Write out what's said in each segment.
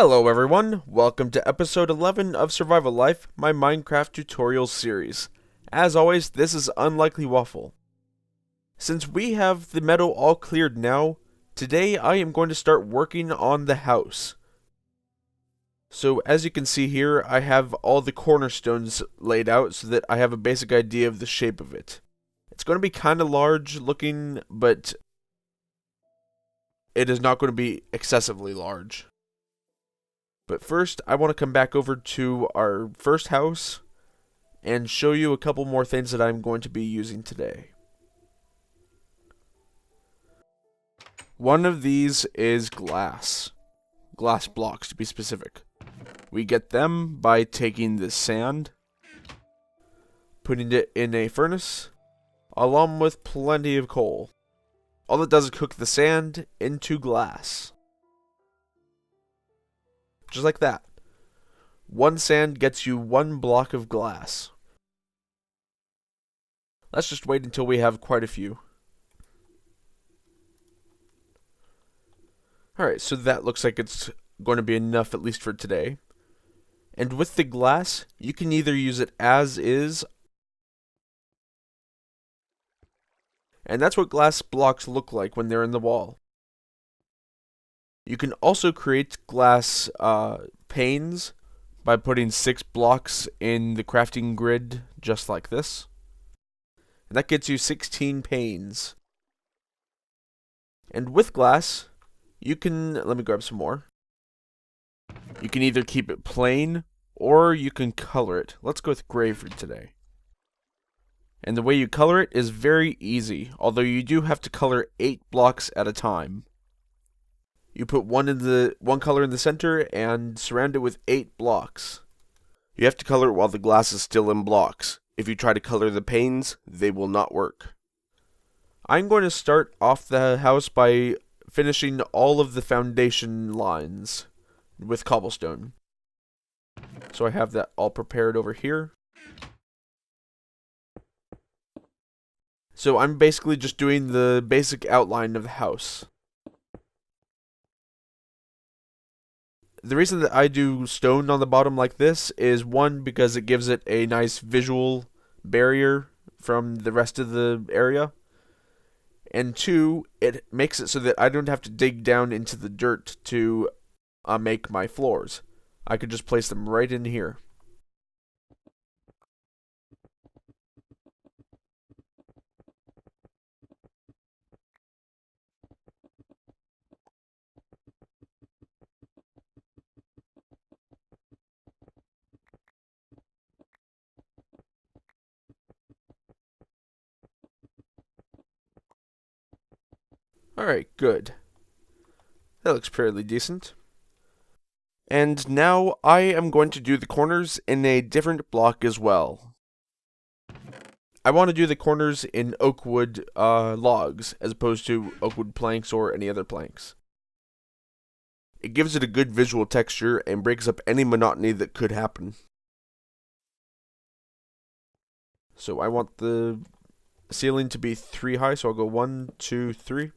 Hello everyone, welcome to episode 11 of Survival Life, my Minecraft tutorial series. As always, this is Unlikely Waffle. Since we have the meadow all cleared now, today I am going to start working on the house. So as you can see here, I have all the cornerstones laid out so that I have a basic idea of the shape of it. It's going to be kind of large looking, but it is not going to be excessively large. But first, I want to come back over to our first house and show you a couple more things that I'm going to be using today. One of these is glass blocks to be specific. We get them by taking the sand, putting it in a furnace, along with plenty of coal. All it does is cook the sand into glass. Just like that. One sand gets you one block of glass. Let's just wait until we have quite a few. Alright, so that looks like it's going to be enough at least for today. And with the glass, you can either use it as is. And that's what glass blocks look like when they're in the wall. You can also create glass panes by putting 6 blocks in the crafting grid just like this. And that gets you 16 panes. And with glass, you can, let me grab some more. You can either keep it plain or you can color it. Let's go with gray for today. And the way you color it is very easy, although you do have to color 8 blocks at a time. You put one color in the center and surround it with 8 blocks. You have to color it while the glass is still in blocks. If you try to color the panes, they will not work. I'm going to start off the house by finishing all of the foundation lines with cobblestone. So I have that all prepared over here. So I'm basically just doing the basic outline of the house. The reason that I do stone on the bottom like this is, one, because it gives it a nice visual barrier from the rest of the area. And 2, it makes it so that I don't have to dig down into the dirt to make my floors. I could just place them right in here. Alright, good. That looks fairly decent. And now I am going to do the corners in a different block as well. I want to do the corners in oak wood logs as opposed to oak wood planks or any other planks. It gives it a good visual texture and breaks up any monotony that could happen. So I want the ceiling to be 3 high, so I'll go 1, 2, 3.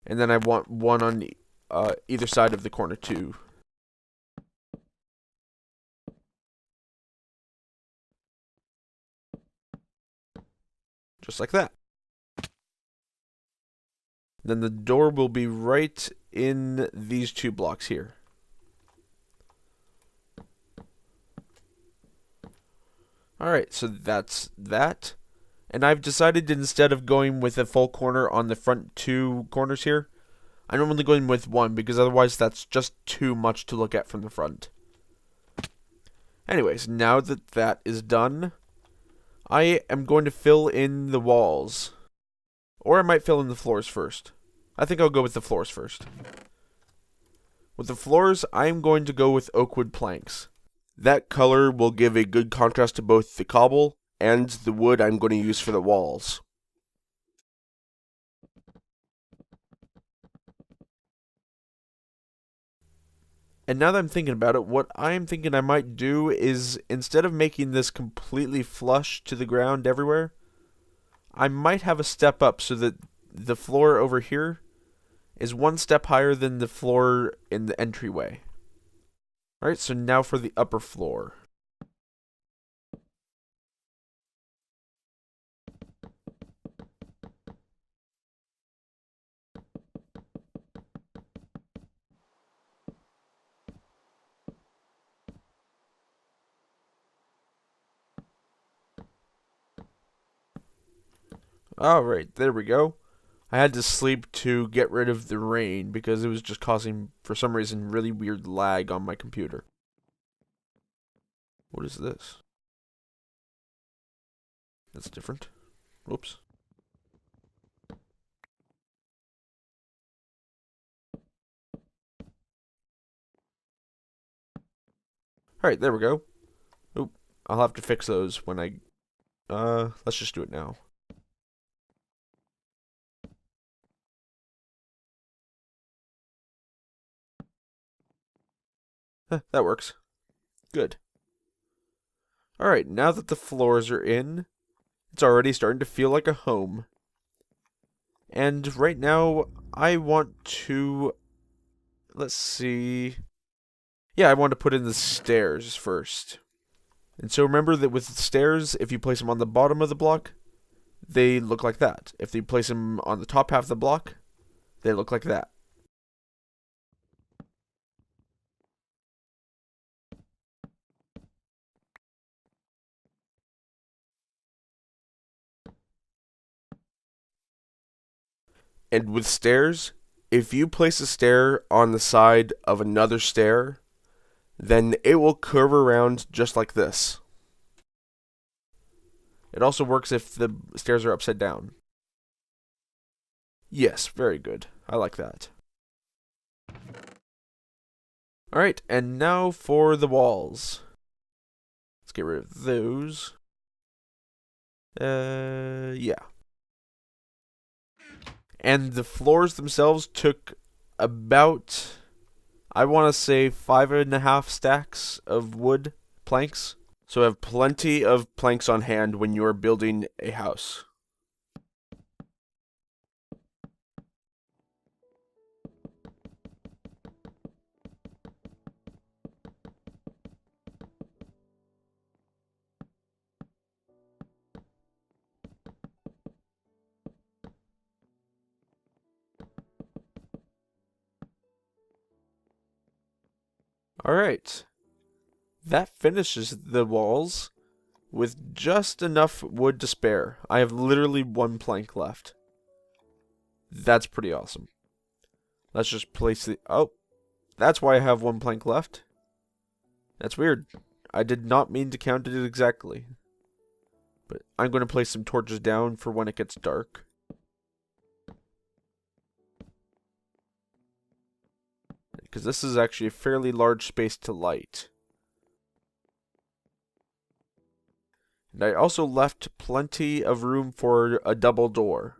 And then I want one on either side of the corner too. Just like that. Then the door will be right in these 2 blocks here. Alright, so that's that. And I've decided, instead of going with a full corner on the front 2 corners here, I'm only going with 1, because otherwise that's just too much to look at from the front. Anyways, now that that is done, I am going to fill in the walls. Or I might fill in the floors first. I think I'll go with the floors first. With the floors, I'm going to go with oak wood planks. That color will give a good contrast to both the cobble and the wood I'm going to use for the walls. And now that I'm thinking about it, what I'm thinking I might do is, instead of making this completely flush to the ground everywhere, I might have a step up so that the floor over here is 1 step higher than the floor in the entryway. Alright, so now for the upper floor. Alright, there we go. I had to sleep to get rid of the rain because it was just causing, for some reason, really weird lag on my computer. What is this? That's different. Whoops. Alright, there we go. Oop, I'll have to fix those when I... let's just do it now. That works. Good. Alright, now that the floors are in, it's already starting to feel like a home. And right now, I want to... Let's see... Yeah, I want to put in the stairs first. And so remember that with the stairs, if you place them on the bottom of the block, they look like that. If you place them on the top half of the block, they look like that. And with stairs, if you place a stair on the side of another stair, then it will curve around just like this. It also works if the stairs are upside down. Yes, very good. I like that. Alright, and now for the walls. Let's get rid of those. Yeah. And the floors themselves took about, I want to say, 5.5 stacks of wood planks. So have plenty of planks on hand when you are building a house. Alright. That finishes the walls with just enough wood to spare. I have literally one plank left. That's pretty awesome. Let's just place the... Oh, that's why I have one plank left. That's weird. I did not mean to count it exactly. But I'm going to place some torches down for when it gets dark. Because this is actually a fairly large space to light. And I also left plenty of room for a double door.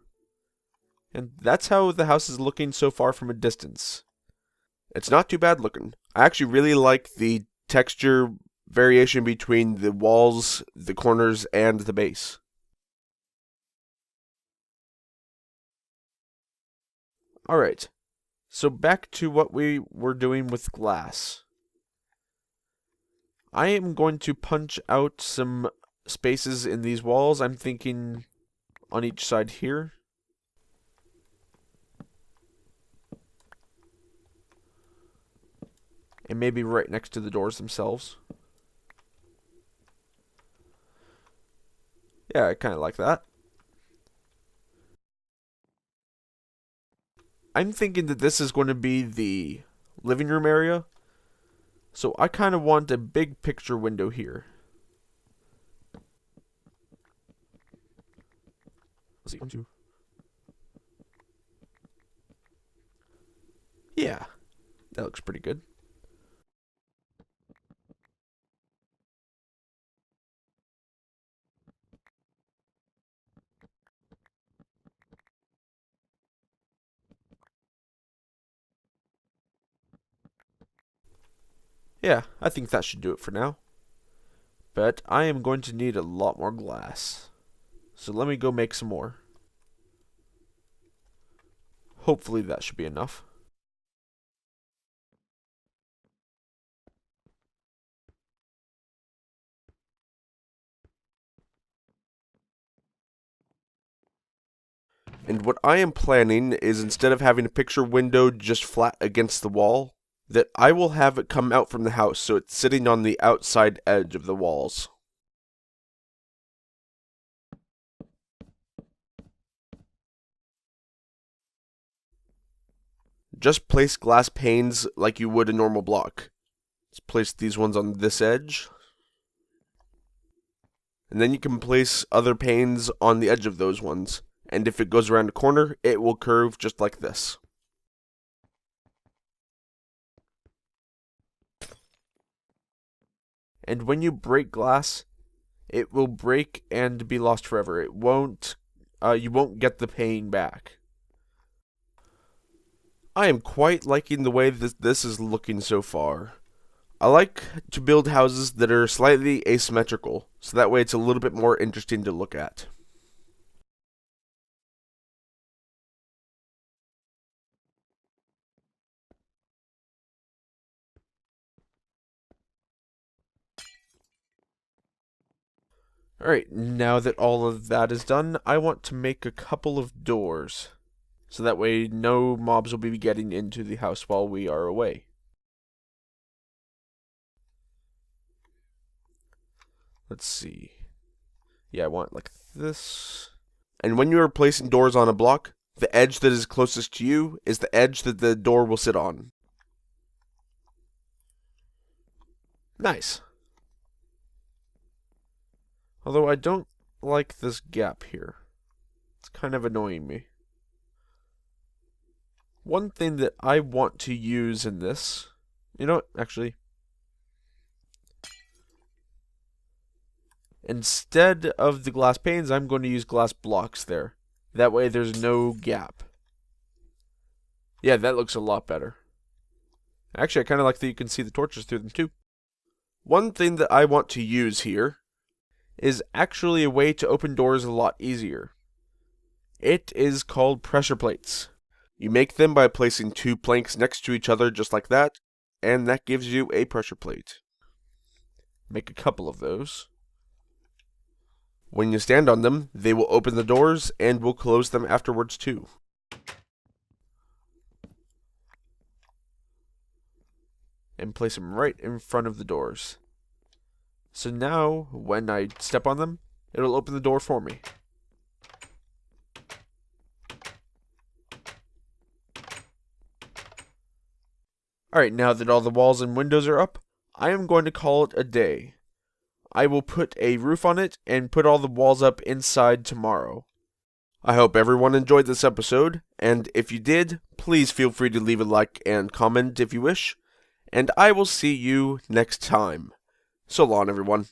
And that's how the house is looking so far from a distance. It's not too bad looking. I actually really like the texture variation between the walls, the corners, and the base. Alright, so back to what we were doing with glass. I am going to punch out some spaces in these walls. I'm thinking on each side here. And maybe right next to the doors themselves. Yeah, I kind of like that. I'm thinking that this is going to be the living room area. So I kind of want a big picture window here. Let's see, 1, 2. Yeah, that looks pretty good. Yeah, I think that should do it for now. But I am going to need a lot more glass. So let me go make some more. Hopefully that should be enough. And what I am planning is, instead of having a picture window just flat against the wall, that I will have it come out from the house so it's sitting on the outside edge of the walls. Just place glass panes like you would a normal block. Let's place these ones on this edge. And then you can place other panes on the edge of those ones. And if it goes around a corner, it will curve just like this. And when you break glass, it will break and be lost forever. It won't, you won't get the pane back. I am quite liking the way this is looking so far. I like to build houses that are slightly asymmetrical, so that way it's a little bit more interesting to look at. Alright, now that all of that is done, I want to make a couple of doors. So that way no mobs will be getting into the house while we are away. Let's see. Yeah, I want like this. And when you are placing doors on a block, the edge that is closest to you is the edge that the door will sit on. Nice. Although I don't like this gap here. It's kind of annoying me. One thing that I want to use in this, you know what, actually, instead of the glass panes, I'm going to use glass blocks there. That way there's no gap. Yeah, that looks a lot better. Actually, I kind of like that you can see the torches through them too. One thing that I want to use here is actually a way to open doors a lot easier. It is called pressure plates. You make them by placing two planks next to each other just like that, and that gives you a pressure plate. Make a couple of those. When you stand on them, they will open the doors and will close them afterwards too. And place them right in front of the doors. So now, when I step on them, it'll open the door for me. Alright, now that all the walls and windows are up, I am going to call it a day. I will put a roof on it and put all the walls up inside tomorrow. I hope everyone enjoyed this episode, and if you did, please feel free to leave a like and comment if you wish, and I will see you next time. So long, everyone.